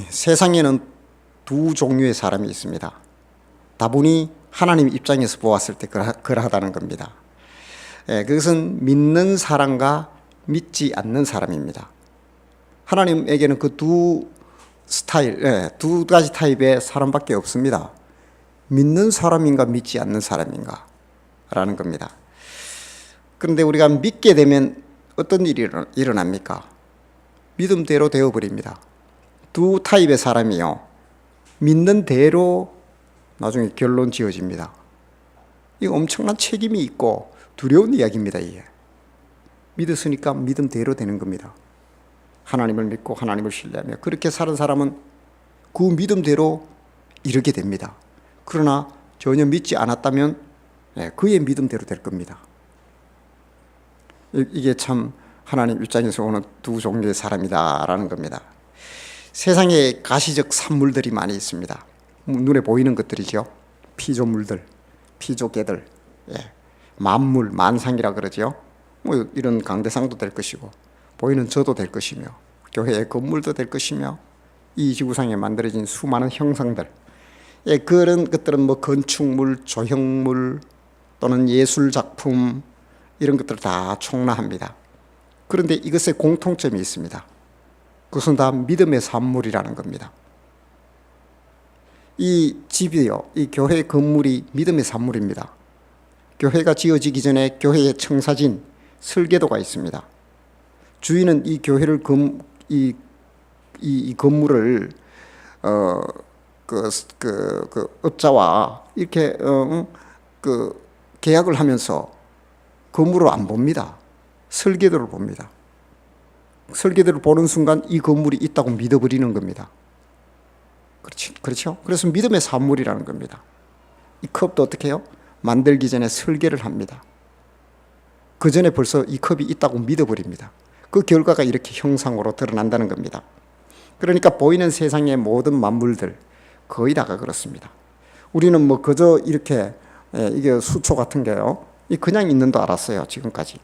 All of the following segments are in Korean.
세상에는 두 종류의 사람이 있습니다. 다분히 하나님 입장에서 보았을 때 그러하다는 겁니다. 그것은 믿는 사람과 믿지 않는 사람입니다. 하나님에게는 그 두 가지 타입의 사람밖에 없습니다. 믿는 사람인가 믿지 않는 사람인가 라는 겁니다. 그런데 우리가 믿게 되면 어떤 일이 일어납니까? 믿음대로 되어버립니다. 두 타입의 사람이요, 믿는 대로 나중에 결론 지어집니다. 이거 엄청난 책임이 있고 두려운 이야기입니다. 이게 믿었으니까 믿음대로 되는 겁니다. 하나님을 믿고 하나님을 신뢰하며 그렇게 사는 사람은 그 믿음대로 이르게 됩니다. 그러나 전혀 믿지 않았다면 그의 믿음대로 될 겁니다. 이게 참 하나님 입장에서 오는 두 종류의 사람이다라는 겁니다. 세상에 가시적 산물들이 많이 있습니다. 눈에 보이는 것들이죠. 피조물들, 피조개들, 만물, 만상이라 그러죠. 뭐 이런 강대상도 될 것이고, 보이는 저도 될 것이며, 교회의 건물도 될 것이며, 이 지구상에 만들어진 수많은 형상들, 그런 것들은 뭐 건축물, 조형물 또는 예술 작품 이런 것들을 다 총괄합니다. 그런데 이것에 공통점이 있습니다. 그것은 다 믿음의 산물이라는 겁니다. 이 집이요, 이 교회 건물이 믿음의 산물입니다. 교회가 지어지기 전에 교회의 청사진, 설계도가 있습니다. 주인은 이 교회를 이 건물을 업자와 이렇게 계약을 하면서 건물을 안 봅니다. 설계도를 봅니다. 설계도를 보는 순간 이 건물이 있다고 믿어버리는 겁니다. 그렇죠? 그래서 믿음의 산물이라는 겁니다. 이 컵도 어떻게 해요? 만들기 전에 설계를 합니다. 그 전에 벌써 이 컵이 있다고 믿어버립니다. 그 결과가 이렇게 형상으로 드러난다는 겁니다. 그러니까 보이는 세상의 모든 만물들 거의 다가 그렇습니다. 우리는 뭐 그저 이렇게 이게 수초 같은 게요, 그냥 있는 줄 알았어요, 지금까지.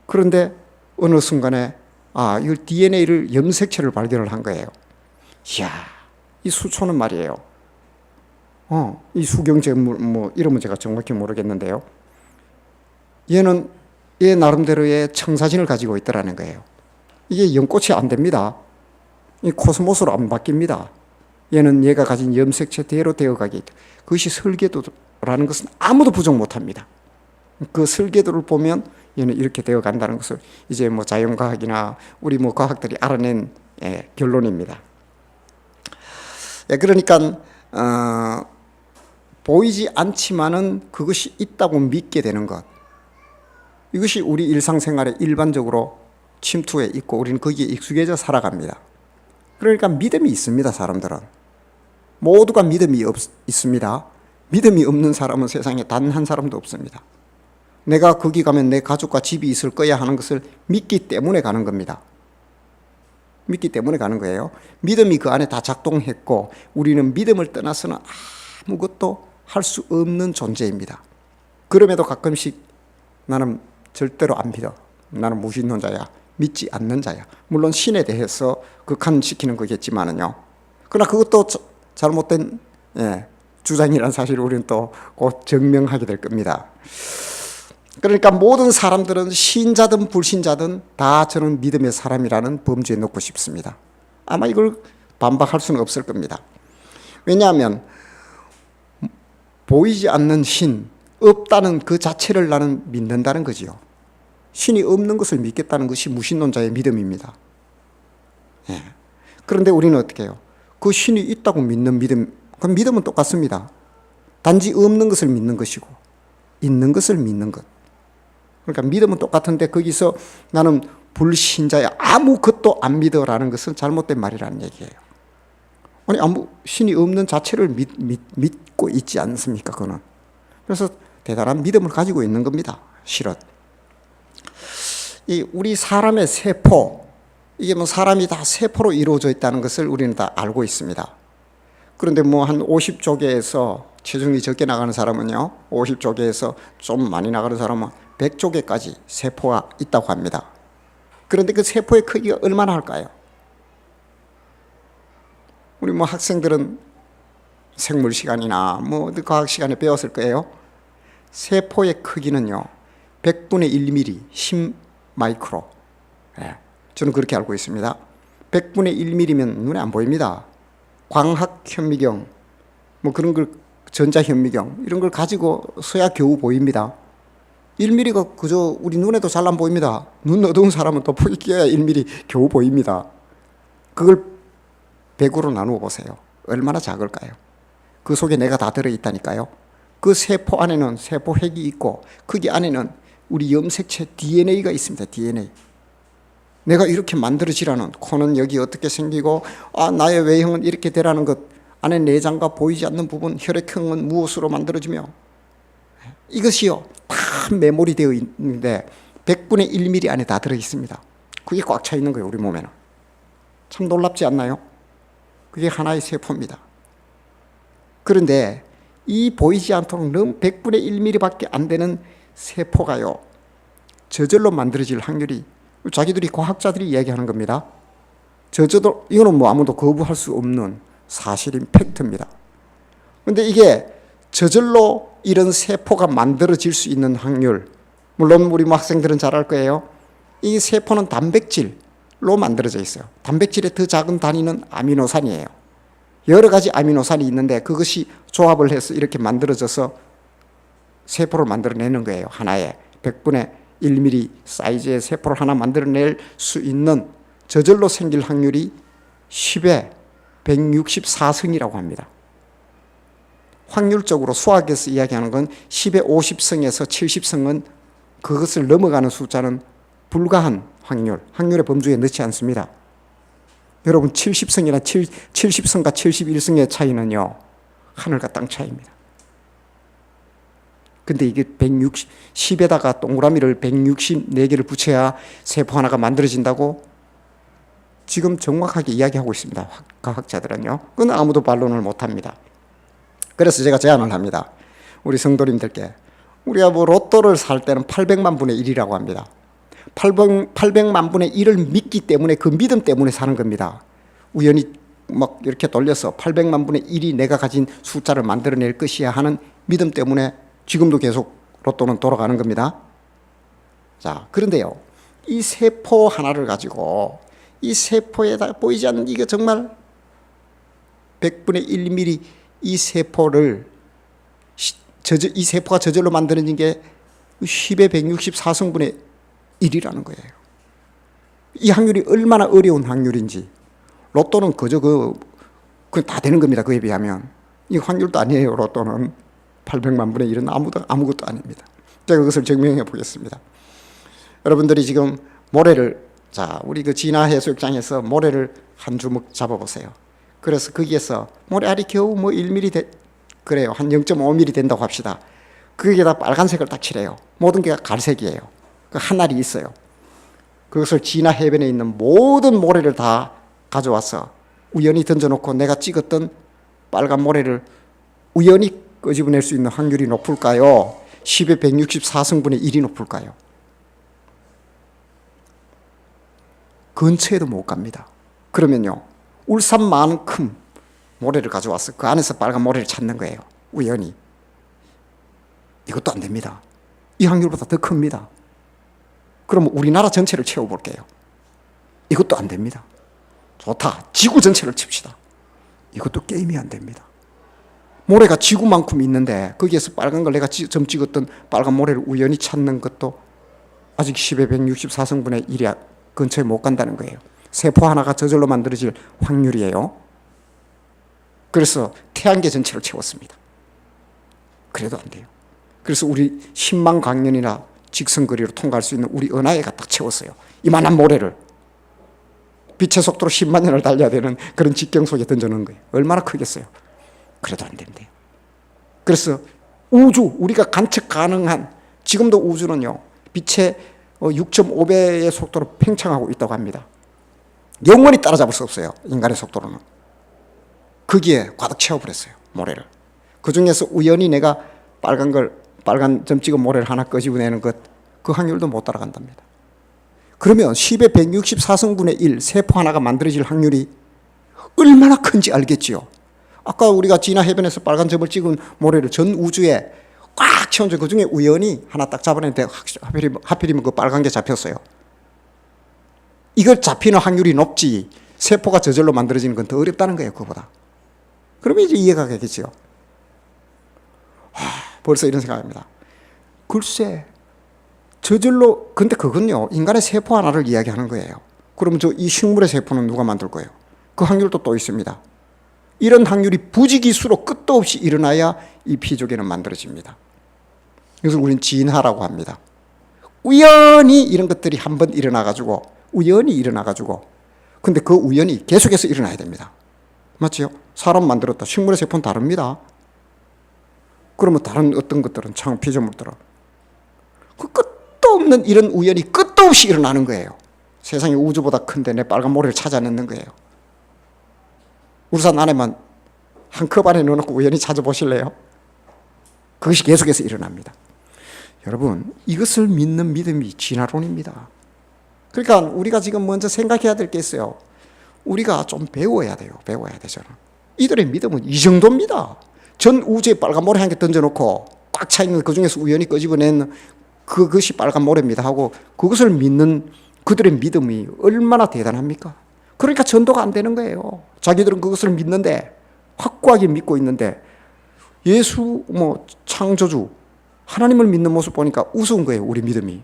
그런데 어느 순간에 이 DNA를 염색체를 발견을 한 거예요. 이야, 이 수초는 말이에요. 이 수경제물 뭐 이름은 제가 정확히 모르겠는데요. 얘는 얘 나름대로의 청사진을 가지고 있더라는 거예요. 이게 연꽃이 안 됩니다. 이 코스모스로 안 바뀝니다. 얘는 얘가 가진 염색체대로 되어가게 있다. 그것이 설계도라는 것은 아무도 부정 못합니다. 그 설계도를 보면 얘는 이렇게 되어간다는 것을 이제 뭐 자연과학이나 우리 뭐 과학들이 알아낸 결론입니다. 그러니까 보이지 않지만은 그것이 있다고 믿게 되는 것, 이것이 우리 일상생활에 일반적으로 침투해 있고 우리는 거기에 익숙해져 살아갑니다. 그러니까 믿음이 있습니다. 사람들은 모두가 믿음이 있습니다. 믿음이 없는 사람은 세상에 단 한 사람도 없습니다. 내가 거기 가면 내 가족과 집이 있을 거야 하는 것을 믿기 때문에 가는 겁니다. 믿기 때문에 가는 거예요. 믿음이 그 안에 다 작동했고 우리는 믿음을 떠나서는 아무것도 할 수 없는 존재입니다. 그럼에도 가끔씩 나는 절대로 안 믿어, 나는 무신론자야, 믿지 않는 자야. 물론 신에 대해서 극한시키는 거겠지만은요. 그러나 그것도 잘못된 주장이라는 사실을 우리는 또 곧 증명하게 될 겁니다. 그러니까 모든 사람들은 신자든 불신자든 다 저는 믿음의 사람이라는 범주에 넣고 싶습니다. 아마 이걸 반박할 수는 없을 겁니다. 왜냐하면 보이지 않는 신, 없다는 그 자체를 나는 믿는다는 거지요. 신이 없는 것을 믿겠다는 것이 무신론자의 믿음입니다. 그런데 우리는 어떻게 해요? 그 신이 있다고 믿는 믿음, 그 믿음은 똑같습니다. 단지 없는 것을 믿는 것이고 있는 것을 믿는 것. 그러니까 믿음은 똑같은데 거기서 나는 불신자야, 아무것도 안 믿어라는 것은 잘못된 말이라는 얘기예요. 아니, 신이 없는 자체를 믿고 있지 않습니까? 그거는. 그래서 대단한 믿음을 가지고 있는 겁니다. 실은. 우리 사람의 세포, 이게 뭐 사람이 다 세포로 이루어져 있다는 것을 우리는 다 알고 있습니다. 그런데 뭐 한 50조개에서 체중이 적게 나가는 사람은요, 50조개에서 좀 많이 나가는 사람은 100조개까지 세포가 있다고 합니다. 그런데 그 세포의 크기가 얼마나 할까요? 우리 뭐 학생들은 생물 시간이나 뭐 과학 시간에 배웠을 거예요. 세포의 크기는요 100분의 1mm, 10 마이크로. 예, 저는 그렇게 알고 있습니다. 100분의 1mm면 눈에 안 보입니다. 광학 현미경, 뭐 그런 걸, 전자 현미경 이런 걸 가지고 서야 겨우 보입니다. 1mm가 그저 우리 눈에도 잘 안 보입니다. 눈 어두운 사람은 또 폭이 끼어야 1mm 겨우 보입니다. 그걸 100으로 나누어 보세요. 얼마나 작을까요? 그 속에 내가 다 들어있다니까요. 그 세포 안에는 세포핵이 있고 거기 안에는 우리 염색체 DNA가 있습니다. DNA. 내가 이렇게 만들어지라는, 코는 여기 어떻게 생기고 나의 외형은 이렇게 되라는 것, 안에 내장과 보이지 않는 부분, 혈액형은 무엇으로 만들어지며, 이것이요 다 메모리 되어 있는데 100분의 1mm 안에 다 들어있습니다. 그게 꽉 차 있는 거예요. 우리 몸에는. 참 놀랍지 않나요? 그게 하나의 세포입니다. 그런데 이 보이지 않도록 너무 100분의 1mm밖에 안 되는 세포가요 저절로 만들어질 확률이, 자기들이 과학자들이 이야기하는 겁니다. 저절로, 이거는 뭐 아무도 거부할 수 없는 사실인 팩트입니다. 그런데 이게 저절로 이런 세포가 만들어질 수 있는 확률, 물론 우리 뭐 학생들은 잘 알 거예요. 이 세포는 단백질로 만들어져 있어요. 단백질의 더 작은 단위는 아미노산이에요. 여러 가지 아미노산이 있는데 그것이 조합을 해서 이렇게 만들어져서 세포를 만들어내는 거예요. 하나의 100분의 1mm 사이즈의 세포를 하나 만들어낼 수 있는, 저절로 생길 확률이 10의 164승이라고 합니다. 확률적으로 수학에서 이야기하는 건 10의 50승에서 70승은, 그것을 넘어가는 숫자는 불가한 확률, 확률의 범주에 넣지 않습니다. 여러분 70승이나 70승과 71승의 차이는요 하늘과 땅 차이입니다. 근데 이게 10에다가 동그라미를 164개를 붙여야 세포 하나가 만들어진다고 지금 정확하게 이야기하고 있습니다. 과학자들은요. 그건 아무도 반론을 못합니다. 그래서 제가 제안을 합니다. 우리 성도님들께, 우리가 뭐 로또를 살 때는 800만 분의 1이라고 합니다. 800만 분의 1을 믿기 때문에, 그 믿음 때문에 사는 겁니다. 우연히 막 이렇게 돌려서 800만 분의 1이 내가 가진 숫자를 만들어낼 것이야 하는 믿음 때문에 지금도 계속 로또는 돌아가는 겁니다. 자, 그런데요, 이 세포 하나를 가지고, 이 세포에다 보이지 않는, 이게 정말 100분의 1mm 이 세포를, 이 세포가 저절로 만들어진 게 10의 164승분의 1이라는 거예요. 이 확률이 얼마나 어려운 확률인지. 로또는 그저 그건 다 되는 겁니다. 그에 비하면. 이 확률도 아니에요. 로또는 800만 분의 1은 아무것도 아닙니다. 제가 그것을 증명해 보겠습니다. 여러분들이 지금 모래를, 자, 우리 그 진화 해수욕장에서 모래를 한 주먹 잡아보세요. 그래서 거기에서 모래알이 겨우 뭐 1mm 그래요. 한 0.5mm 된다고 합시다. 거기에다 빨간색을 딱 칠해요. 모든 게 갈색이에요. 그 한 알이 있어요. 그것을 진화 해변에 있는 모든 모래를 다 가져와서 우연히 던져놓고 내가 찍었던 빨간 모래를 우연히 끄집어낼 수 있는 확률이 높을까요? 10의 164승분의 1이 높을까요? 근처에도 못 갑니다. 그러면요, 울산만큼 모래를 가져와서 그 안에서 빨간 모래를 찾는 거예요. 우연히. 이것도 안 됩니다. 이 확률보다 더 큽니다. 그럼 우리나라 전체를 채워볼게요. 이것도 안 됩니다. 좋다. 지구 전체를 칩시다. 이것도 게임이 안 됩니다. 모래가 지구만큼 있는데 거기에서 빨간 걸, 내가 점 찍었던 빨간 모래를 우연히 찾는 것도 아직 10의 164승분의 1이 근처에 못 간다는 거예요. 세포 하나가 저절로 만들어질 확률이에요. 그래서 태양계 전체를 채웠습니다. 그래도 안 돼요. 그래서 우리 10만 광년이나 직선거리로 통과할 수 있는 우리 은하에 갖다 채웠어요. 이만한 모래를. 빛의 속도로 10만 년을 달려야 되는 그런 직경 속에 던져놓은 거예요. 얼마나 크겠어요. 그래도 안 된대요. 그래서 우주, 우리가 관측 가능한, 지금도 우주는요 빛의 6.5배의 속도로 팽창하고 있다고 합니다. 영원히 따라잡을 수 없어요. 인간의 속도로는. 거기에 가득 채워버렸어요. 모래를. 그 중에서 우연히 내가 빨간 점 찍은 모래를 하나 끄집어내는 것, 그 확률도 못 따라간답니다. 그러면 10의 164승분의 1 세포 하나가 만들어질 확률이 얼마나 큰지 알겠지요. 아까 우리가 진화 해변에서 빨간 점을 찍은 모래를 전 우주에 꽉 채워져 그 중에 우연히 하나 딱 잡아냈는데 하필이면 그 빨간 게 잡혔어요. 이걸 잡히는 확률이 높지 세포가 저절로 만들어지는 건 더 어렵다는 거예요. 그거보다. 그러면 이제 이해가 가겠죠. 벌써 이런 생각입니다. 글쎄 저절로, 근데 그건요 인간의 세포 하나를 이야기하는 거예요. 그러면 이 식물의 세포는 누가 만들 거예요? 그 확률도 또 있습니다. 이런 확률이 부지기수로 끝도 없이 일어나야 이 피조개는 만들어집니다. 그래서 우리는 진화라고 합니다. 우연히 이런 것들이 한번 일어나가지고, 우연히 일어나가지고, 근데 그 우연이 계속해서 일어나야 됩니다. 맞지요? 사람 만들었다. 식물의 세포는 다릅니다. 그러면 다른 어떤 것들은 참 피조물들은 그 끝도 없는 이런 우연이 끝도 없이 일어나는 거예요. 세상이 우주보다 큰데 내 빨간 모래를 찾아내는 거예요. 우산 안에만 한 컵 안에 넣어놓고 우연히 찾아보실래요? 그것이 계속해서 일어납니다. 여러분, 이것을 믿는 믿음이 진화론입니다. 그러니까 우리가 지금 먼저 생각해야 될 게 있어요. 우리가 좀 배워야 돼요. 배워야 되잖아. 이들의 믿음은 이 정도입니다. 전 우주에 빨간 모래 한 개 던져놓고 꽉 차있는 그 중에서 우연히 끄집어낸 그것이 빨간 모래입니다 하고 그것을 믿는 그들의 믿음이 얼마나 대단합니까? 그러니까 전도가 안 되는 거예요. 자기들은 그것을 믿는데, 확고하게 믿고 있는데, 예수, 창조주, 하나님을 믿는 모습 보니까 우스운 거예요. 우리 믿음이.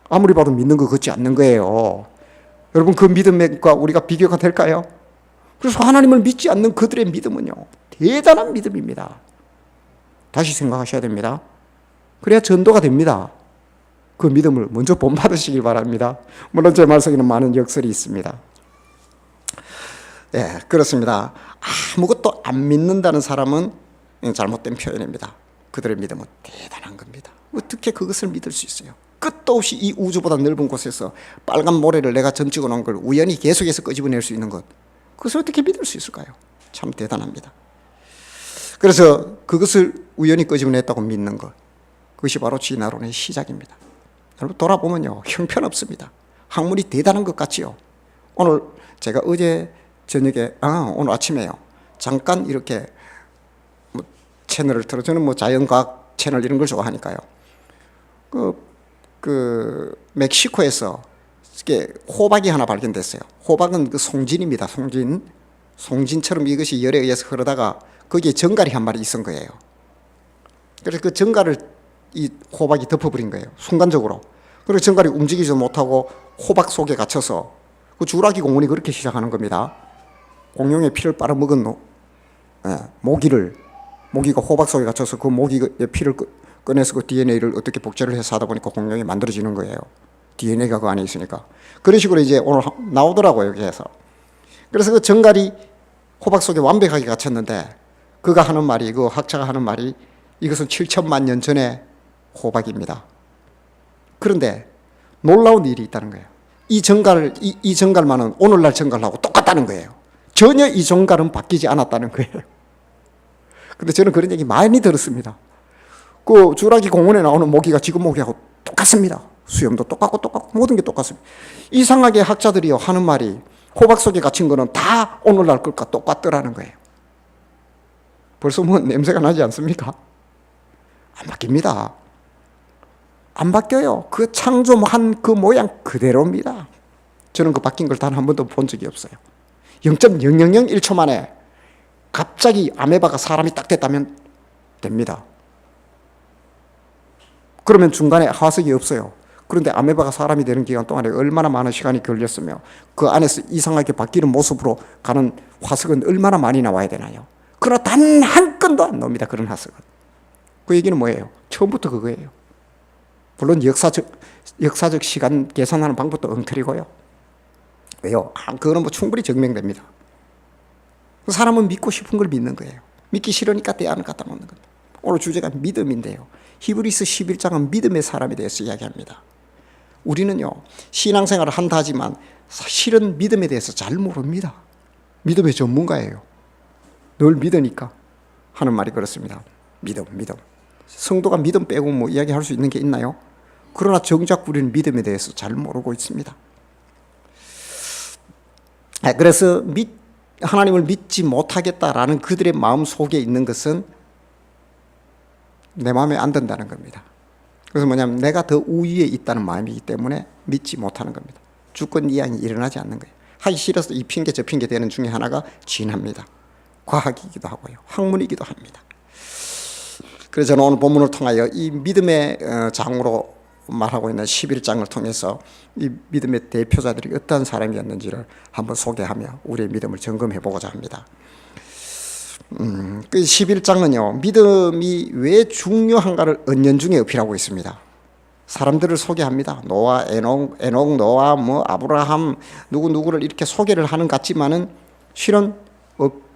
아무리 봐도 믿는 것 같지 않는 거예요. 여러분, 그 믿음과 우리가 비교가 될까요? 그래서 하나님을 믿지 않는 그들의 믿음은요, 대단한 믿음입니다. 다시 생각하셔야 됩니다. 그래야 전도가 됩니다. 그 믿음을 먼저 본받으시길 바랍니다. 물론 제 말 속에는 많은 역설이 있습니다. 네, 그렇습니다. 아무것도 안 믿는다는 사람은 잘못된 표현입니다. 그들의 믿음은 대단한 겁니다. 어떻게 그것을 믿을 수 있어요? 끝도 없이 이 우주보다 넓은 곳에서 빨간 모래를 내가 점 찍어 놓은 걸 우연히 계속해서 끄집어낼 수 있는 것, 그것을 어떻게 믿을 수 있을까요? 참 대단합니다. 그래서 그것을 우연히 끄집어냈다고 믿는 것, 그것이 바로 진화론의 시작입니다. 여러분, 돌아보면요, 형편없습니다. 학문이 대단한 것 같지요. 오늘 제가 어제 저녁에, 오늘 아침에요, 잠깐 이렇게 채널을 틀어, 저는 자연과학 채널 이런 걸 좋아하니까요. 멕시코에서 이게 호박이 하나 발견됐어요. 호박은 그 송진입니다. 송진처럼 이것이 열에 의해서 흐르다가 거기에 정갈이 한 마리 있은 거예요. 그래서 그 정갈을 이 호박이 덮어버린 거예요. 순간적으로. 그리고 정갈이 움직이지 못하고 호박 속에 갇혀서 그 주라기 공원이 그렇게 시작하는 겁니다. 공룡의 피를 빨아먹은 모기가 호박 속에 갇혀서 그 모기의 피를 꺼내서 그 DNA를 어떻게 복제를 해서 하다 보니까 공룡이 만들어지는 거예요. DNA가 그 안에 있으니까. 그런 식으로 이제 오늘 나오더라고요, 여기에서. 그래서 그 정갈이 호박 속에 완벽하게 갇혔는데, 그가 하는 말이, 그 학자가 하는 말이, 이것은 7천만 년 전의 호박입니다. 그런데 놀라운 일이 있다는 거예요. 이 정갈만은 오늘날 정갈하고 똑같다는 거예요. 전혀 이 정갈은 바뀌지 않았다는 거예요. 근데 저는 그런 얘기 많이 들었습니다. 그 주라기 공원에 나오는 모기가 지금 모기하고 똑같습니다. 수염도 똑같고 모든 게 똑같습니다. 이상하게 학자들이요 하는 말이, 호박 속에 갇힌 거는 다 오늘날 것과 똑같더라는 거예요. 벌써 냄새가 나지 않습니까? 안 바뀝니다. 안 바뀌어요. 그 창조한 그 모양 그대로입니다. 저는 그 바뀐 걸 단 한 번도 본 적이 없어요. 0.0001초 만에 갑자기 아메바가 사람이 딱 됐다면 됩니다. 그러면 중간에 화석이 없어요. 그런데 아메바가 사람이 되는 기간 동안에 얼마나 많은 시간이 걸렸으며 그 안에서 이상하게 바뀌는 모습으로 가는 화석은 얼마나 많이 나와야 되나요? 그러나 단 한 건도 안 나옵니다. 그런 화석은. 그 얘기는 뭐예요? 처음부터 그거예요. 물론 역사적 시간 계산하는 방법도 엉터리고요. 왜요? 그거는 충분히 증명됩니다. 사람은 믿고 싶은 걸 믿는 거예요. 믿기 싫으니까 대안을 갖다 놓는 겁니다. 오늘 주제가 믿음인데요. 히브리서 11장은 믿음의 사람에 대해서 이야기합니다. 우리는요, 신앙생활을 한다 하지만 실은 믿음에 대해서 잘 모릅니다. 믿음의 전문가예요. 늘 믿으니까 하는 말이 그렇습니다. 믿음. 성도가 믿음 빼고 이야기할 수 있는 게 있나요? 그러나 정작 우리는 믿음에 대해서 잘 모르고 있습니다. 그래서 하나님을 믿지 못하겠다라는 그들의 마음 속에 있는 것은 내 마음에 안 든다는 겁니다. 그래서 뭐냐면 내가 더 우위에 있다는 마음이기 때문에 믿지 못하는 겁니다. 주권 이양이 일어나지 않는 거예요. 하기 싫어서 이 핑계 저 핑계 되는 중에 하나가 진합니다. 과학이기도 하고요, 학문이기도 합니다. 그래서 저는 오늘 본문을 통하여 이 믿음의 장으로 말하고 있는 11장을 통해서 이 믿음의 대표자들이 어떤 사람이었는지를 한번 소개하며 우리의 믿음을 점검해 보고자 합니다. 그 11장은요, 믿음이 왜 중요한가를 은연중에 어필하고 있습니다. 사람들을 소개합니다. 노아, 에녹, 노아, 아브라함, 누구를 이렇게 소개를 하는 것 같지만은 실은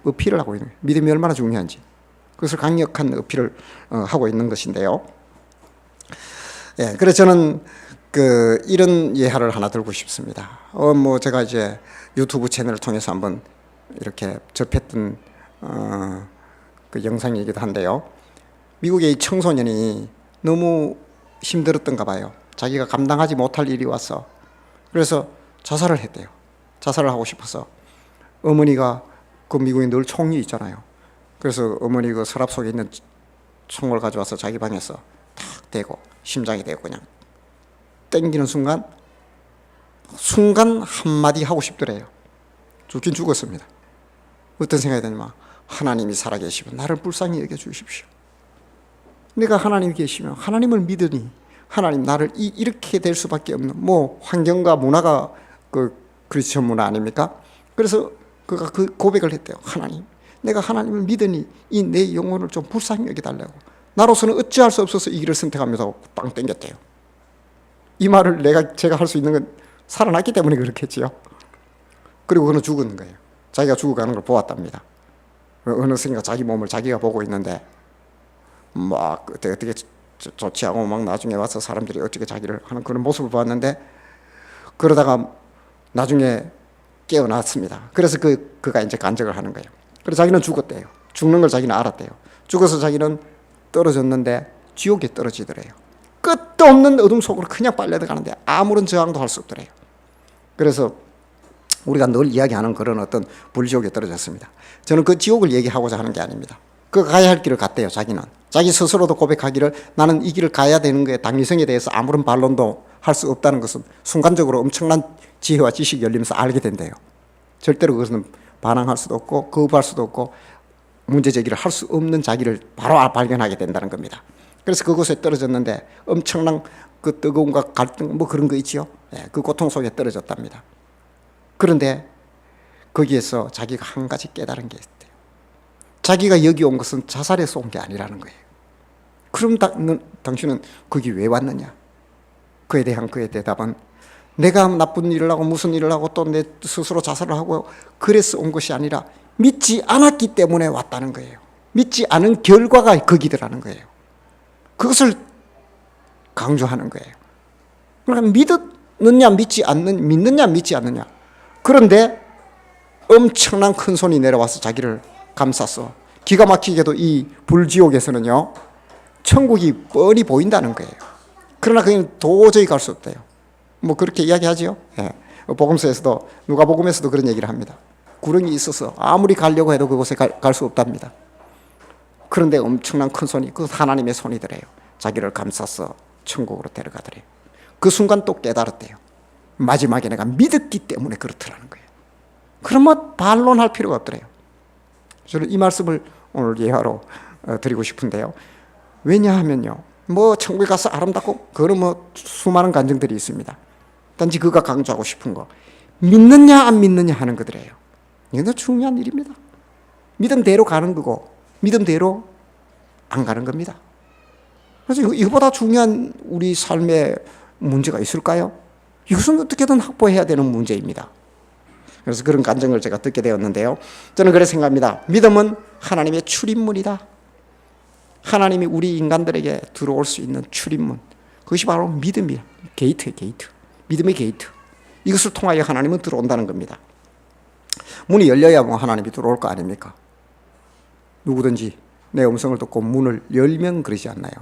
어필을 하고 있는 거예요. 믿음이 얼마나 중요한지. 그것을 강력한 어필을 하고 있는 것인데요. 예, 그래서 저는 이런 예화를 하나 들고 싶습니다. 제가 이제 유튜브 채널을 통해서 한번 이렇게 접했던 그 영상이기도 한데요. 미국의 이 청소년이 너무 힘들었던가 봐요. 자기가 감당하지 못할 일이 왔어. 그래서 자살을 했대요. 자살을 하고 싶어서. 어머니가, 그 미국에 늘 총이 있잖아요. 그래서 어머니 그 서랍 속에 있는 총을 가져와서 자기 방에서 탁 대고 심장에 대고 그냥 땡기는 순간 한마디 하고 싶더래요. 죽긴 죽었습니다. 어떤 생각이 드냐면, 하나님이 살아계시면 나를 불쌍히 여겨주십시오. 내가 하나님이 계시면 하나님을 믿으니 하나님 나를 이렇게 될 수밖에 없는 환경과 문화가 그리스천 문화 아닙니까? 그래서 그가 그 고백을 했대요. 하나님, 내가 하나님을 믿으니 이 내 영혼을 좀 불쌍히 여겨달라고. 나로서는 어찌할 수 없어서 이 길을 선택하면서 빵 땡겼대요. 이 말을 제가 할 수 있는 건 살아났기 때문에 그렇겠지요. 그리고 그는 죽은 거예요. 자기가 죽어가는 걸 보았답니다. 어느 순간 자기 몸을 자기가 보고 있는데 어떻게 좋지 않고 나중에 와서 사람들이 어떻게 자기를 하는 그런 모습을 보았는데, 그러다가 나중에 깨어났습니다. 그래서 그가 이제 간증을 하는 거예요. 그래서 자기는 죽었대요. 죽는 걸 자기는 알았대요. 죽어서 자기는 떨어졌는데 지옥에 떨어지더래요. 끝도 없는 어둠 속으로 그냥 빨려 들어가는데 아무런 저항도 할 수 없더래요. 그래서 우리가 늘 이야기하는 그런 어떤 불지옥에 떨어졌습니다. 저는 그 지옥을 얘기하고자 하는 게 아닙니다. 그 가야 할 길을 갔대요. 자기는 자기 스스로도 고백하기를 나는 이 길을 가야 되는 거에 당위성에 대해서 아무런 반론도 할 수 없다는 것은 순간적으로 엄청난 지혜와 지식이 열리면서 알게 된대요. 절대로 그것은 반항할 수도 없고 거부할 수도 없고 문제 제기를 할 수 없는 자기를 바로 발견하게 된다는 겁니다. 그래서 그곳에 떨어졌는데 엄청난 그 뜨거움과 갈등 그런 거 있지요. 그 고통 속에 떨어졌답니다. 그런데 거기에서 자기가 한 가지 깨달은 게 있대요. 자기가 여기 온 것은 자살해서 온 게 아니라는 거예요. 그럼 당신은 거기 왜 왔느냐? 그에 대한 그의 대답은 내가 나쁜 일을 하고 무슨 일을 하고 또 내 스스로 자살을 하고 그래서 온 것이 아니라 믿지 않았기 때문에 왔다는 거예요. 믿지 않은 결과가 거기더라는 거예요. 그것을 강조하는 거예요. 그러니까 믿느냐 믿지 않느냐. 그런데 엄청난 큰 손이 내려와서 자기를 감쌌어. 기가 막히게도 이 불지옥에서는요, 천국이 뻔히 보인다는 거예요. 그러나 그냥 도저히 갈 수 없대요. 그렇게 이야기하지요. 복음서에서도, 누가복음에서도 그런 얘기를 합니다. 구렁이 있어서 아무리 가려고 해도 그곳에 갈 수 없답니다. 그런데 엄청난 큰 손이, 그 하나님의 손이더래요. 자기를 감싸서 천국으로 데려가더래요. 그 순간 또 깨달았대요. 마지막에 내가 믿었기 때문에 그렇더라는 거예요. 그러면 반론할 필요가 없더래요. 저는 이 말씀을 오늘 예화로 드리고 싶은데요. 왜냐하면요, 천국에 가서 아름답고 그거는 수많은 간증들이 있습니다. 단지 그가 강조하고 싶은 거, 믿느냐 안 믿느냐 하는 거더래요. 이건 중요한 일입니다. 믿음대로 가는 거고 믿음대로 안 가는 겁니다. 그래서 이거보다 중요한 우리 삶의 문제가 있을까요? 이것은 어떻게든 확보해야 되는 문제입니다. 그래서 그런 간증을 제가 듣게 되었는데요. 저는 그렇게 생각합니다. 믿음은 하나님의 출입문이다. 하나님이 우리 인간들에게 들어올 수 있는 출입문. 그것이 바로 믿음이야. 게이트. 믿음의 게이트. 이것을 통하여 하나님은 들어온다는 겁니다. 문이 열려야 하나님이 들어올 거 아닙니까? 누구든지 내 음성을 듣고 문을 열면 그러지 않나요?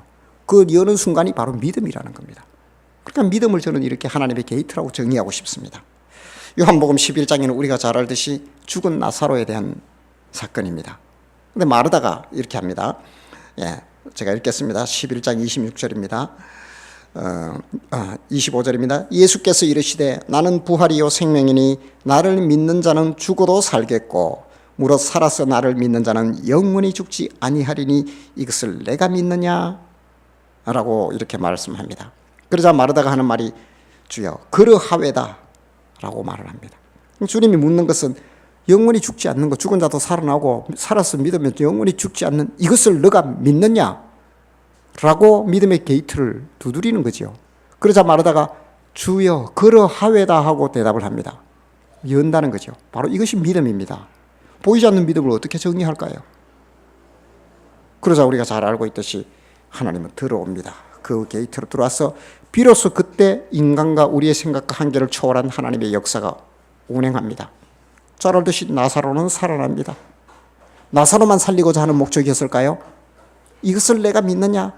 그 여는 순간이 바로 믿음이라는 겁니다. 그러니까 믿음을 저는 이렇게 하나님의 게이트라고 정의하고 싶습니다. 요한복음 11장에는 우리가 잘 알듯이 죽은 나사로에 대한 사건입니다. 근데 마르다가 이렇게 합니다. 제가 읽겠습니다. 11장 26절입니다. 25절입니다. 예수께서 이르시되 나는 부활이요 생명이니 나를 믿는 자는 죽어도 살겠고 무릇 살아서 나를 믿는 자는 영원히 죽지 아니하리니 이것을 내가 믿느냐? 라고 이렇게 말씀합니다. 그러자 마르다가 하는 말이 주여 그러하외다 라고 말을 합니다. 주님이 묻는 것은 영원히 죽지 않는 것, 죽은 자도 살아나고 살아서 믿으면 영원히 죽지 않는 이것을 너가 믿느냐? 라고 믿음의 게이트를 두드리는 거죠. 그러자 마르다가 주여 그러하외다 하고 대답을 합니다. 연다는 거죠. 바로 이것이 믿음입니다. 보이지 않는 믿음을 어떻게 정리할까요? 그러자 우리가 잘 알고 있듯이 하나님은 들어옵니다. 그 게이트로 들어와서 비로소 그때 인간과 우리의 생각과 한계를 초월한 하나님의 역사가 운행합니다. 잘 알듯이 나사로는 살아납니다. 나사로만 살리고자 하는 목적이었을까요? 이것을 내가 믿느냐?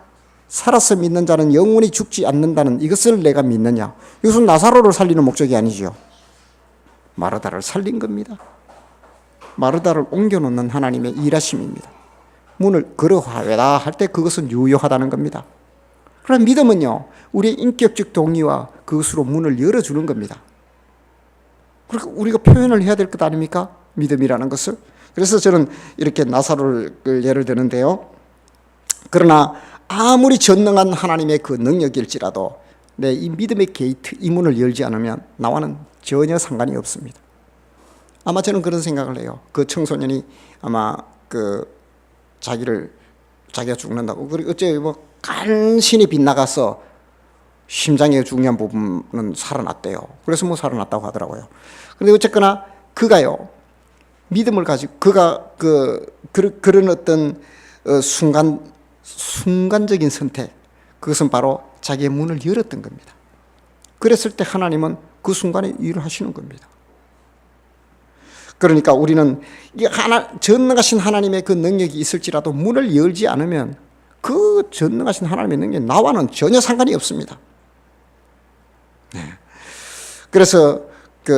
살아서 믿는 자는 영원히 죽지 않는다는 이것을 내가 믿느냐? 이것은 나사로를 살리는 목적이 아니지요. 마르다를 살린 겁니다. 마르다를 옮겨놓는 하나님의 일하심입니다. 문을 그러하외다 할 때 그것은 유효하다는 겁니다. 그럼 믿음은요, 우리의 인격적 동의와 그것으로 문을 열어주는 겁니다. 그러니까 우리가 표현을 해야 될 것 아닙니까? 믿음이라는 것을. 그래서 저는 이렇게 나사로를 예를 드는데요. 그러나 아무리 전능한 하나님의 그 능력일지라도 내 이 믿음의 게이트, 이 문을 열지 않으면 나와는 전혀 상관이 없습니다. 아마 저는 그런 생각을 해요. 그 청소년이 아마 자기가 죽는다고. 그리고 어째 간신히 빗나가서 심장의 중요한 부분은 살아났대요. 그래서 살아났다고 하더라고요. 그런데 어쨌거나 그가요, 믿음을 가지고 그런 어떤 순간적인 선택, 그것은 바로 자기의 문을 열었던 겁니다. 그랬을 때 하나님은 그 순간에 일을 하시는 겁니다. 그러니까 우리는 전능하신 하나님의 그 능력이 있을지라도 문을 열지 않으면 그 전능하신 하나님의 능력이 나와는 전혀 상관이 없습니다. 그래서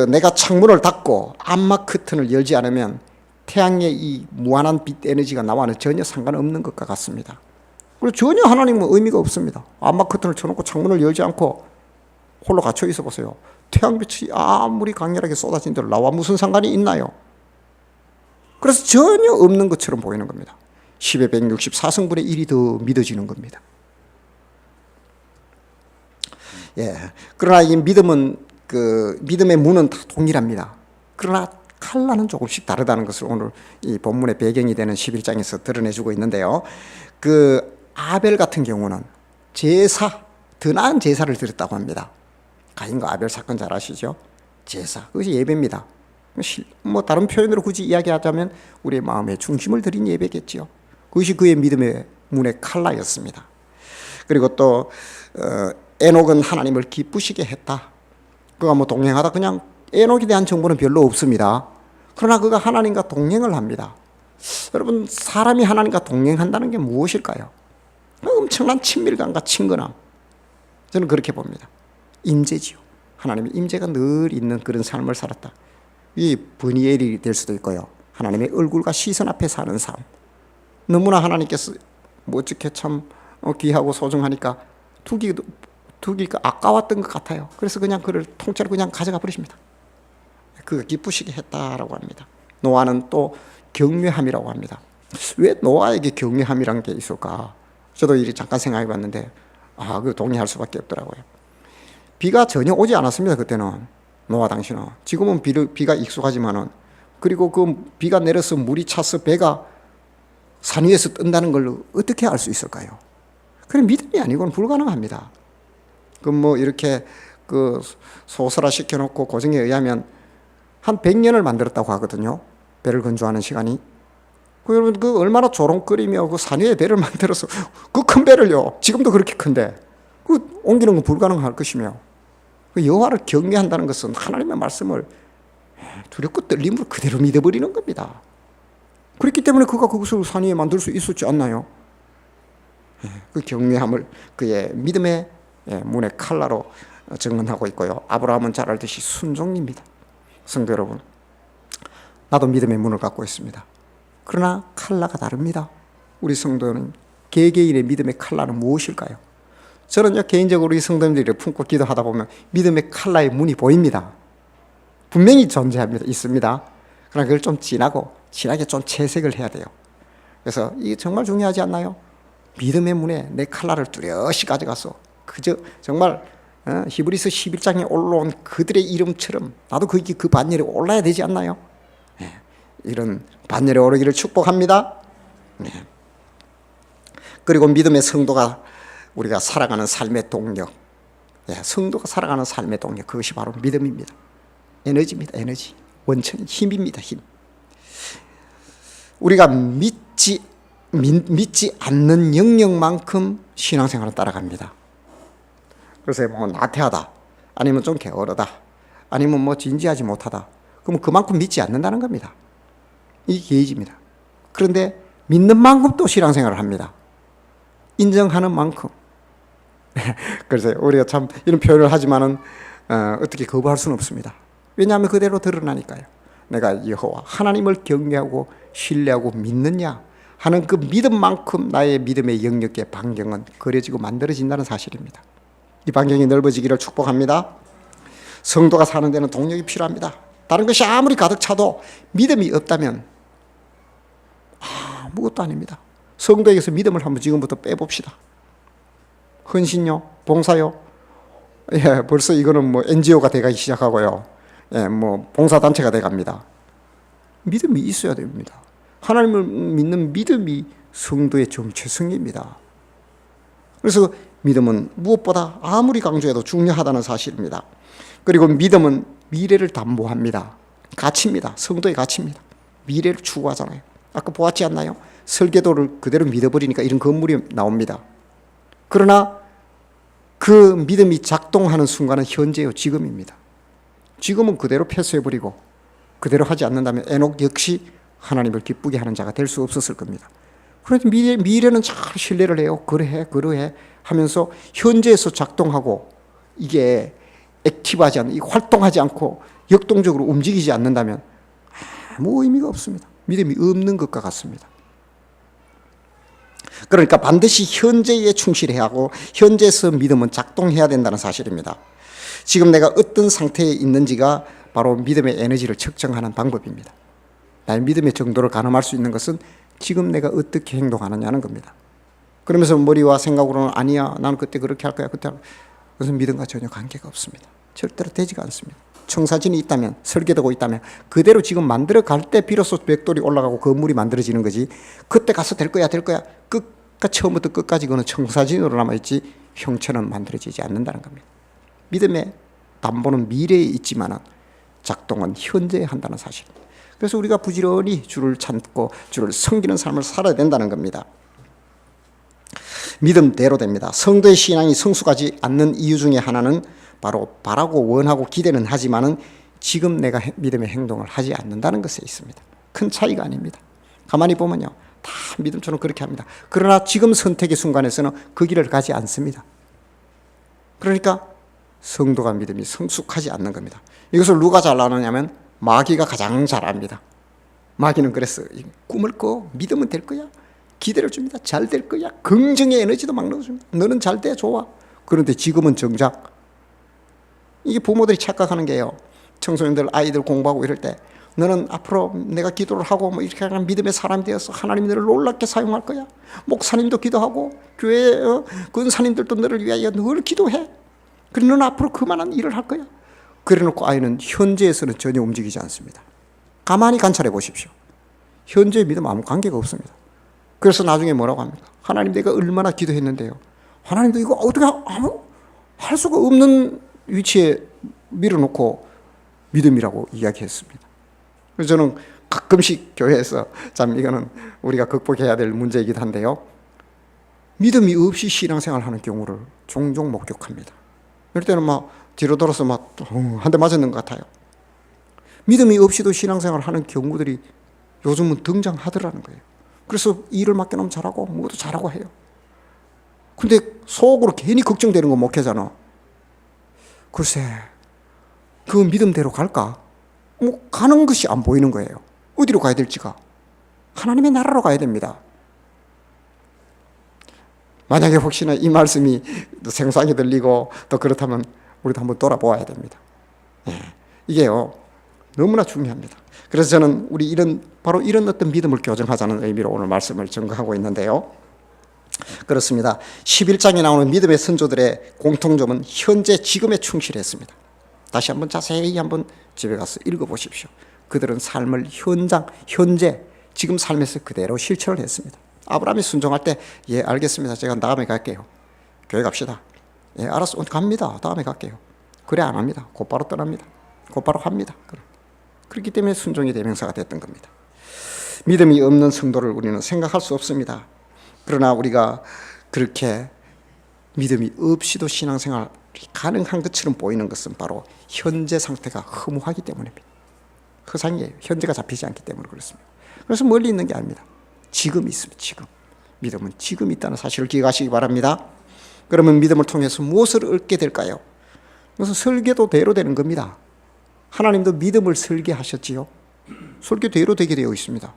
내가 창문을 닫고 암막 커튼을 열지 않으면 태양의 이 무한한 빛 에너지가 나와는 전혀 상관없는 것과 같습니다. 그리고 전혀 하나님은 의미가 없습니다. 암막 커튼을 쳐놓고 창문을 열지 않고 홀로 갇혀 있어 보세요. 태양빛이 아무리 강렬하게 쏟아진 대로 나와 무슨 상관이 있나요? 그래서 전혀 없는 것처럼 보이는 겁니다. 10의 164성분의 1이 더 믿어지는 겁니다. 그러나 이 믿음은 믿음의 문은 다 동일합니다. 그러나 칼라는 조금씩 다르다는 것을 오늘 이 본문의 배경이 되는 11장에서 드러내주고 있는데요. 아벨 같은 경우는 더 나은 제사를 드렸다고 합니다. 가인과 아벨 사건 잘 아시죠? 제사, 그것이 예배입니다. 다른 표현으로 굳이 이야기하자면 우리의 마음의 중심을 드린 예배겠지요. 그것이 그의 믿음의 문의 칼라였습니다. 그리고 또 에녹은 하나님을 기쁘시게 했다. 그가 동행하다 그냥 에녹에 대한 정보는 별로 없습니다. 그러나 그가 하나님과 동행을 합니다. 여러분, 사람이 하나님과 동행한다는 게 무엇일까요? 엄청난 친밀감과 친근함. 저는 그렇게 봅니다. 임재지요. 하나님의 임재가 늘 있는 그런 삶을 살았다. 이 브니엘이 될 수도 있고요. 하나님의 얼굴과 시선 앞에 사는 삶. 너무나 하나님께서 어떻게 참 귀하고 소중하니까 두기가 아까웠던 것 같아요. 그래서 그냥 그를 통째로 그냥 가져가 버리십니다. 그가 기쁘시게 했다라고 합니다. 노아는 또 경외함이라고 합니다. 왜 노아에게 경외함이란 게 있을까? 저도 이리 잠깐 생각해 봤는데 그 동의할 수밖에 없더라고요. 비가 전혀 오지 않았습니다. 그때는 노아 당시는. 지금은 비가 익숙하지만은, 그리고 그 비가 내려서 물이 차서 배가 산 위에서 뜬다는 걸 어떻게 알 수 있을까요? 그럼 믿음이 아니고는 불가능합니다. 이렇게 소설화 시켜놓고 고증에 의하면 한 100년을 만들었다고 하거든요. 배를 건조하는 시간이. 여러분, 얼마나 조롱거리며 산 위에 배를 만들어서 그 큰 배를요, 지금도 그렇게 큰데 옮기는 건 불가능할 것이며, 여호와를 경외한다는 것은 하나님의 말씀을 두렵고 떨림으로 그대로 믿어버리는 겁니다. 그렇기 때문에 그가 그것을 산 위에 만들 수 있었지 않나요? 그 경외함을 그의 믿음의 문의 칼라로 증언하고 있고요. 아브라함은 잘 알듯이 순종입니다. 성도 여러분, 나도 믿음의 문을 갖고 있습니다. 그러나 칼라가 다릅니다. 우리 성도는 개개인의 믿음의 칼라는 무엇일까요? 저는요, 개인적으로 이 성도님들이 품고 기도하다 보면 믿음의 칼라의 문이 보입니다. 분명히 존재합니다. 있습니다. 그러나 그걸 좀 진하게 좀 채색을 해야 돼요. 그래서 이게 정말 중요하지 않나요? 믿음의 문에 내 칼라를 뚜렷이 가져가서 그저 정말 히브리서 11장에 올라온 그들의 이름처럼 나도 그 반열에 올라야 되지 않나요? 네, 이런 반열에 오르기를 축복합니다. 네. 그리고 믿음의 성도가 우리가 살아가는 삶의 동력, 성도가 살아가는 삶의 동력, 그것이 바로 믿음입니다. 에너지입니다. 에너지, 원천, 힘입니다. 힘. 우리가 믿지 않는 영역만큼 신앙생활을 따라갑니다. 그래서 뭐 나태하다, 아니면 좀 게으르다, 아니면 뭐 진지하지 못하다, 그러면 그만큼 믿지 않는다는 겁니다. 이게 게이지입니다. 그런데 믿는 만큼 또 신앙생활을 합니다. 인정하는 만큼. 그래서 우리가 참 이런 표현을 하지만은 어떻게 거부할 수는 없습니다. 왜냐하면 그대로 드러나니까요. 내가 여호와 하나님을 경외하고 신뢰하고 믿느냐 하는 그 믿음만큼 나의 믿음의 영역의 반경은 그려지고 만들어진다는 사실입니다. 이 반경이 넓어지기를 축복합니다. 성도가 사는 데는 동력이 필요합니다. 다른 것이 아무리 가득 차도 믿음이 없다면 아무것도 아닙니다. 성도에게서 믿음을 한번 지금부터 빼봅시다. 헌신요, 봉사요. 벌써 이거는 뭐 NGO가 돼가기 시작하고요. 뭐 봉사단체가 돼갑니다. 믿음이 있어야 됩니다. 하나님을 믿는 믿음이 성도의 정체성입니다. 그래서 믿음은 무엇보다 아무리 강조해도 중요하다는 사실입니다. 그리고 믿음은 미래를 담보합니다. 가치입니다. 성도의 가치입니다. 미래를 추구하잖아요. 아까 보았지 않나요? 설계도를 그대로 믿어버리니까 이런 건물이 나옵니다. 그러나 그 믿음이 작동하는 순간은 현재요, 지금입니다. 지금은 그대로 패스해버리고 그대로 하지 않는다면 에녹 역시 하나님을 기쁘게 하는 자가 될 수 없었을 겁니다. 그런데 미래는 잘 신뢰를 해요. 그러해 하면서 현재에서 작동하고 이게 액티브하지 않는, 활동하지 않고 역동적으로 움직이지 않는다면 아무 의미가 없습니다. 믿음이 없는 것과 같습니다. 그러니까 반드시 현재에 충실해야 하고 현재에서 믿음은 작동해야 된다는 사실입니다. 지금 내가 어떤 상태에 있는지가 바로 믿음의 에너지를 측정하는 방법입니다. 나의 믿음의 정도를 가늠할 수 있는 것은 지금 내가 어떻게 행동하느냐는 겁니다. 그러면서 머리와 생각으로는 아니야, 나는 그때 그렇게 할 거야, 그때 할 거야. 그것은 믿음과 전혀 관계가 없습니다. 절대로 되지가 않습니다. 청사진이 있다면, 설계되고 있다면 그대로 지금 만들어 갈 때 비로소 벽돌이 올라가고 건물이 만들어지는 거지, 그때 가서 될 거야 처음부터 끝까지 그는 청사진으로 남아있지 형체는 만들어지지 않는다는 겁니다. 믿음의 담보는 미래에 있지만 작동은 현재에 한다는 사실입니다. 그래서 우리가 부지런히 주를 찾고 주를 섬기는 삶을 살아야 된다는 겁니다. 믿음대로 됩니다. 성도의 신앙이 성숙하지 않는 이유 중에 하나는 바로 바라고 원하고 기대는 하지만은 지금 내가 믿음의 행동을 하지 않는다는 것에 있습니다. 큰 차이가 아닙니다. 가만히 보면요, 다 믿음처럼 그렇게 합니다. 그러나 지금 선택의 순간에서는 그 길을 가지 않습니다. 그러니까 성도가 믿음이 성숙하지 않는 겁니다. 이것을 누가 잘 아느냐면 마귀가 가장 잘 압니다. 마귀는 그랬어요. 꿈을 꿔, 믿으면 될 거야, 기대를 줍니다. 잘 될 거야, 긍정의 에너지도 막 넣어줍니다. 너는 잘 돼, 좋아. 그런데 지금은 정작 이게 부모들이 착각하는 게요, 청소년들 아이들 공부하고 이럴 때 너는 앞으로 내가 기도를 하고 뭐 이렇게 하는 믿음의 사람이 되어서 하나님이 너를 놀랍게 사용할 거야. 목사님도 기도하고 교회 권사님들도 너를 위하여 늘 기도해. 그래 너는 앞으로 그만한 일을 할 거야. 그래놓고 아이는 현재에서는 전혀 움직이지 않습니다. 가만히 관찰해 보십시오. 현재의 믿음 아무 관계가 없습니다. 그래서 나중에 뭐라고 합니까? 하나님 내가 얼마나 기도했는데요, 하나님도 이거 어떻게 할 수가 없는 위치에 밀어놓고 믿음이라고 이야기했습니다. 그래서 저는 가끔씩 교회에서 참 이거는 우리가 극복해야 될 문제이기도 한데요, 믿음이 없이 신앙생활을 하는 경우를 종종 목격합니다. 이럴 때는 막 뒤로 돌아서 막 한 대 맞았는 것 같아요. 믿음이 없이도 신앙생활을 하는 경우들이 요즘은 등장하더라는 거예요. 그래서 일을 맡겨놓으면 잘하고 뭐도 잘하고 해요. 근데 속으로 괜히 걱정되는 건 목회잖아. 글쎄, 그 믿음대로 갈까? 뭐 가는 것이 안 보이는 거예요. 어디로 가야 될지가. 하나님의 나라로 가야 됩니다. 만약에 혹시나 이 말씀이 생소하게 들리고 또 그렇다면 우리도 한번 돌아보아야 됩니다. 이게요 너무나 중요합니다. 그래서 저는 우리 바로 이런 어떤 믿음을 교정하자는 의미로 오늘 말씀을 전가하고 있는데요. 그렇습니다. 11장에 나오는 믿음의 선조들의 공통점은 현재 지금에 충실했습니다. 다시 한번 자세히 한번 집에 가서 읽어보십시오. 그들은 삶을 현재 지금 삶에서 그대로 실천을 했습니다. 아브라함이 순종할 때 알겠습니다. 제가 다음에 갈게요. 교회 갑시다. 알았어. 갑니다. 다음에 갈게요. 그래 안 합니다. 곧바로 떠납니다. 곧바로 합니다. 그렇기 때문에 순종의 대명사가 됐던 겁니다. 믿음이 없는 성도를 우리는 생각할 수 없습니다. 그러나 우리가 그렇게 믿음이 없이도 신앙생활이 가능한 것처럼 보이는 것은 바로 현재 상태가 허무하기 때문입니다. 허상이에요. 현재가 잡히지 않기 때문에 그렇습니다. 그래서 멀리 있는 게 아닙니다. 지금 있습니다. 지금. 믿음은 지금 있다는 사실을 기억하시기 바랍니다. 그러면 믿음을 통해서 무엇을 얻게 될까요? 그래서 설계도대로 되는 겁니다. 하나님도 믿음을 설계하셨지요. 설계대로 되게 되어 있습니다.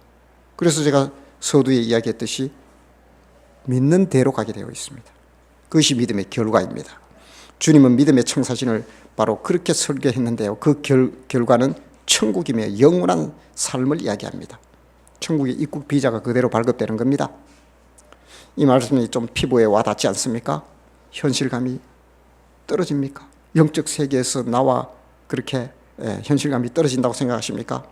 그래서 제가 서두에 이야기했듯이 믿는 대로 가게 되어 있습니다. 그것이 믿음의 결과입니다. 주님은 믿음의 청사진을 바로 그렇게 설계했는데요. 그 결과는 천국이며 영원한 삶을 이야기합니다. 천국의 입국 비자가 그대로 발급되는 겁니다. 이 말씀이 좀 피부에 와닿지 않습니까? 현실감이 떨어집니까? 영적 세계에서 나와 그렇게 현실감이 떨어진다고 생각하십니까?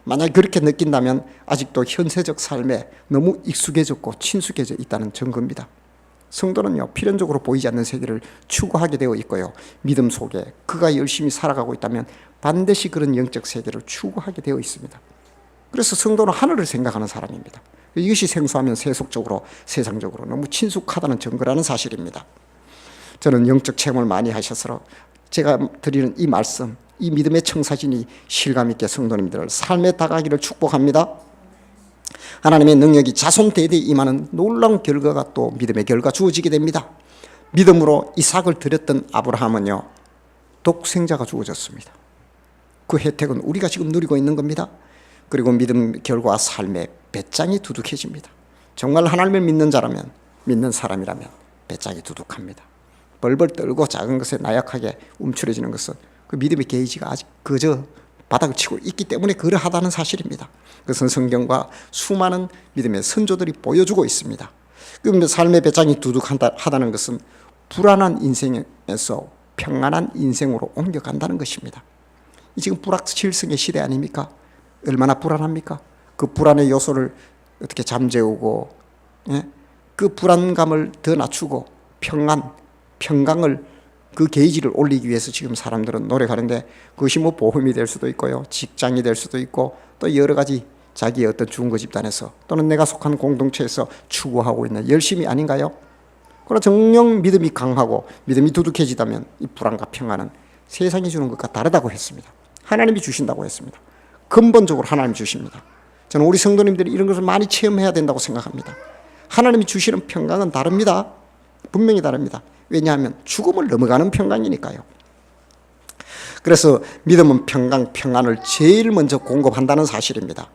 만약 그렇게 느낀다면 아직도 현세적 삶에 너무 익숙해졌고 친숙해져 있다는 증거입니다. 성도는요 필연적으로 보이지 않는 세계를 추구하게 되어 있고요, 믿음 속에 그가 열심히 살아가고 있다면 반드시 그런 영적 세계를 추구하게 되어 있습니다. 그래서 성도는 하늘을 생각하는 사람입니다. 이것이 생소하면 세속적으로 세상적으로 너무 친숙하다는 증거라는 사실입니다. 저는 영적 체험을 많이 하셔서 제가 드리는 이 말씀, 이 믿음의 청사진이 실감있게 성도님들을 삶에 다가가기를 축복합니다. 하나님의 능력이 자손 대대에 임하는 놀라운 결과가 또 믿음의 결과 주어지게 됩니다. 믿음으로 이삭을 드렸던 아브라함은요 독생자가 주어졌습니다. 그 혜택은 우리가 지금 누리고 있는 겁니다. 그리고 믿음 결과 삶의 배짱이 두둑해집니다. 정말 하나님을 믿는 자라면, 믿는 사람이라면 배짱이 두둑합니다. 벌벌 떨고 작은 것에 나약하게 움츠러지는 것은 그 믿음의 게이지가 아직 그저 바닥을 치고 있기 때문에 그러하다는 사실입니다. 그것은 성경과 수많은 믿음의 선조들이 보여주고 있습니다. 그런데 삶의 배짱이 두둑하다는 것은 불안한 인생에서 평안한 인생으로 옮겨간다는 것입니다. 지금 불확실성의 시대 아닙니까? 얼마나 불안합니까? 그 불안의 요소를 어떻게 잠재우고 그 불안감을 더 낮추고 평강을 그 게이지를 올리기 위해서 지금 사람들은 노력하는데, 그것이 뭐 보험이 될 수도 있고요, 직장이 될 수도 있고, 또 여러 가지 자기의 어떤 중거 집단에서 또는 내가 속한 공동체에서 추구하고 있는 열심이 아닌가요? 그러나 정녕 믿음이 강하고 믿음이 두둑해지다면 이 불안과 평안은 세상이 주는 것과 다르다고 했습니다. 하나님이 주신다고 했습니다. 근본적으로 하나님이 주십니다. 저는 우리 성도님들이 이런 것을 많이 체험해야 된다고 생각합니다. 하나님이 주시는 평강은 다릅니다. 분명히 다릅니다. 왜냐하면 죽음을 넘어가는 평강이니까요. 그래서 믿음은 평안을 제일 먼저 공급한다는 사실입니다.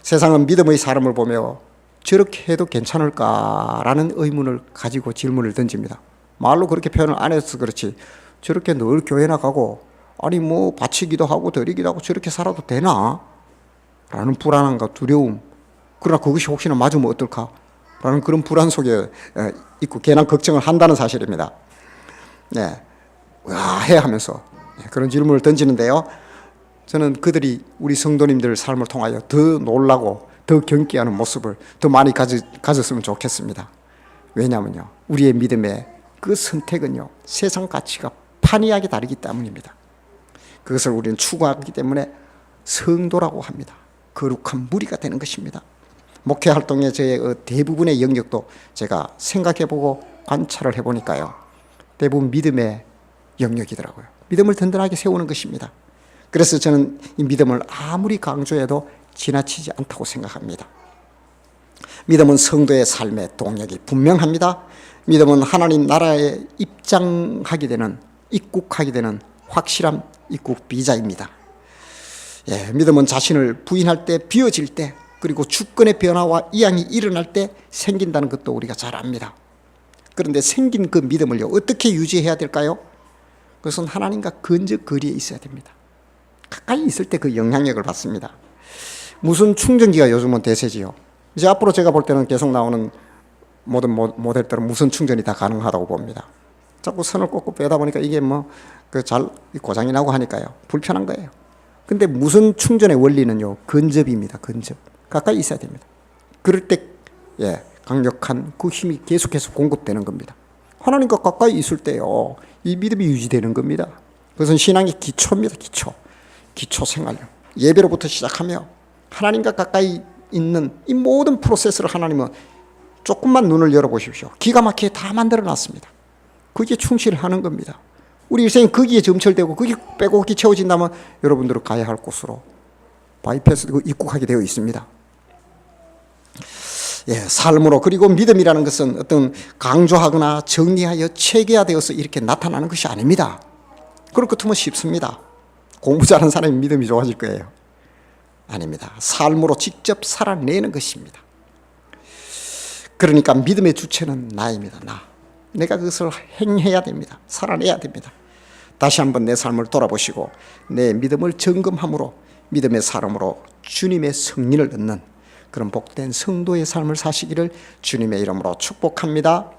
세상은 믿음의 사람을 보며 저렇게 해도 괜찮을까라는 의문을 가지고 질문을 던집니다. 말로 그렇게 표현을 안 해서 그렇지 저렇게 늘 교회 나가고 아니 뭐 바치기도 하고 드리기도 하고 저렇게 살아도 되나? 라는 불안함과 두려움, 그러나 그것이 혹시나 맞으면 어떨까? 라는 그런 불안 속에 있고 괜한 걱정을 한다는 사실입니다. 해 하면서 그런 질문을 던지는데요, 저는 그들이 우리 성도님들 삶을 통하여 더 놀라고 더 경계하는 모습을 더 많이 가졌으면 좋겠습니다. 왜냐하면요, 우리의 믿음의 그 선택은요 세상 가치가 판이하게 다르기 때문입니다. 그것을 우리는 추구하기 때문에 성도라고 합니다. 거룩한 무리가 되는 것입니다. 목회 활동의 저의 대부분의 영역도 제가 생각해보고 관찰을 해보니까요, 대부분 믿음의 영역이더라고요. 믿음을 든든하게 세우는 것입니다. 그래서 저는 이 믿음을 아무리 강조해도 지나치지 않다고 생각합니다. 믿음은 성도의 삶의 동력이 분명합니다. 믿음은 하나님 나라에 입국하게 되는 확실한 입국 비자입니다. 예, 믿음은 자신을 부인할 때, 비워질 때, 그리고 주권의 변화와 이양이 일어날 때 생긴다는 것도 우리가 잘 압니다. 그런데 생긴 그 믿음을요, 어떻게 유지해야 될까요? 그것은 하나님과 근접 거리에 있어야 됩니다. 가까이 있을 때 그 영향력을 받습니다. 무슨 충전기가 요즘은 대세지요. 이제 앞으로 제가 볼 때는 계속 나오는 모든 모델들은 무선 충전이 다 가능하다고 봅니다. 자꾸 선을 꽂고 빼다 보니까 이게 잘 고장이 나고 하니까요, 불편한 거예요. 근데 무선 충전의 원리는요, 근접입니다. 근접. 가까이 있어야 됩니다. 그럴 때 강력한 그 힘이 계속해서 공급되는 겁니다. 하나님과 가까이 있을 때요, 이 믿음이 유지되는 겁니다. 그것은 신앙의 기초입니다. 기초 생활. 예배로부터 시작하며 하나님과 가까이 있는 이 모든 프로세스를 하나님은 조금만 눈을 열어보십시오. 기가 막히게 다 만들어놨습니다. 거기에 충실하는 겁니다. 우리 일생이 거기에 점철되고 거기 빼곡히 채워진다면 여러분들은 가야 할 곳으로 바이패스되고 입국하게 되어 있습니다. 삶으로. 그리고 믿음이라는 것은 어떤 강조하거나 정리하여 체계화되어서 이렇게 나타나는 것이 아닙니다. 그럴 것 같으면 쉽습니다. 공부 잘하는 사람이 믿음이 좋아질 거예요. 아닙니다. 삶으로 직접 살아내는 것입니다. 그러니까 믿음의 주체는 나입니다. 내가 그것을 행해야 됩니다. 살아내야 됩니다. 다시 한번 내 삶을 돌아보시고 내 믿음을 점검함으로 믿음의 사람으로 주님의 승리를 얻는 그런 복된 성도의 삶을 사시기를 주님의 이름으로 축복합니다.